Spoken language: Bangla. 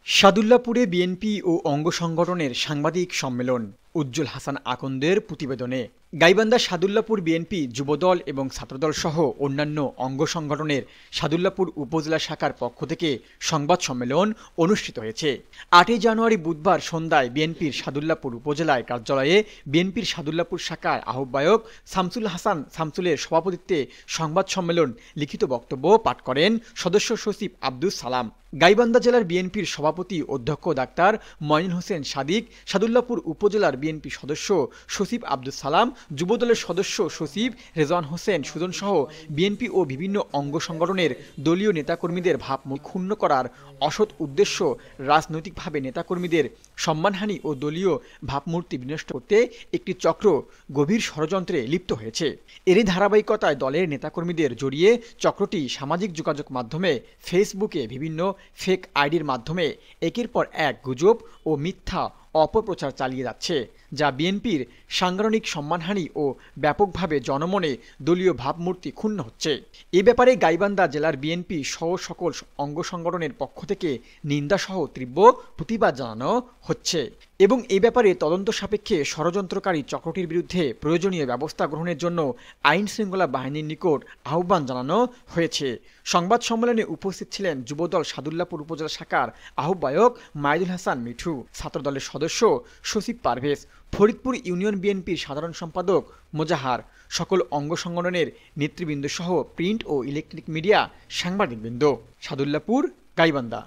সাদুল্লাপুরে বিএনপি ও অঙ্গ সংগঠনের সাংবাদিক সম্মেলন। উজ্জ্বল হাসান আকন্দের প্রতিবেদনে। গাইবান্ধা সাদুল্লাপুর বিএনপি যুবদল এবং ছাত্রদল সহ অন্যান্য অঙ্গ সংগঠনের সাদুল্লাপুর উপজেলা শাখার পক্ষ থেকে সংবাদ সম্মেলন অনুষ্ঠিত হয়েছে। ৮ই জানুয়ারি বুধবার সন্ধ্যায় বিএনপির সাদুল্লাপুর উপজেলায় কার্যালয়ে বিএনপির সাদুল্লাপুর শাখার আহ্বায়ক শামসুল হাসান শামসুলের সভাপতিত্বে সংবাদ সম্মেলন লিখিত বক্তব্য পাঠ করেন সদস্য সচিব আব্দুস সালাম। গাইবান্ধা জেলার বিএনপির সভাপতি অধ্যক্ষ ডাক্তার মঈনুল হোসেন সাদিক, সাদুল্লাপুর উপজেলার বিএনপি সদস্য সচিব আব্দুস সালাম, যুবদলের সদস্য সচিব রেজওয়ান হোসেন সুজন সহ বিএনপি ও বিভিন্ন অঙ্গ সংগঠনের দলীয় নেতাকর্মীদের ভাবমূর্তি ক্ষুণ্ণ করার অসৎ উদ্দেশ্য রাজনৈতিকভাবে নেতাকর্মীদের সম্মানহানি ও দলীয় ভাবমূর্তি বিনষ্ট করতে একটি চক্র গভীর ষড়যন্ত্রে লিপ্ত হয়েছে। এরই ধারাবাহিকতায় দলের নেতাকর্মীদের জড়িয়ে চক্রটি সামাজিক যোগাযোগ মাধ্যমে ফেসবুকে বিভিন্ন ফেক আইডির মাধ্যমে একের পর এক গুজব ও মিথ্যা অপপ্রচার চালিয়ে যাচ্ছে, যা বিএনপির সাংগঠনিক সম্মানহানি ও ব্যাপকভাবে জনমনে দলীয় ভাবমূর্তি ক্ষুণ্ণ হচ্ছে। এ ব্যাপারে গাইবান্ধা জেলার বিএনপি সহ সকল অঙ্গ সংগঠনের পক্ষ থেকে নিন্দাসহ তীব্র প্রতিবাদ জানানো হচ্ছে এবং এ ব্যাপারে তদন্ত সাপেক্ষে ষড়যন্ত্রকারী চক্রটির বিরুদ্ধে প্রয়োজনীয় ব্যবস্থা গ্রহণের জন্য আইন শৃঙ্খলা বাহিনীর নিকট আহ্বান জানানো হয়েছে। সংবাদ সম্মেলনে উপস্থিত ছিলেন যুবদল সাদুল্লাপুর উপজেলা শাখার আহ্বায়ক মাইদুল হাসান মিঠু, ছাত্রদলের সদস্য সচিব পারভেজ, ফরিদপুর ইউনিয়ন বিএনপির সাধারণ সম্পাদক মোজাহার, সকল অঙ্গ সংগঠনের নেতৃবৃন্দ সহ প্রিন্ট ও ইলেকট্রনিক মিডিয়া সাংবাদিকবৃন্দ। সাদুল্লাপুর, গাইবান্ধা।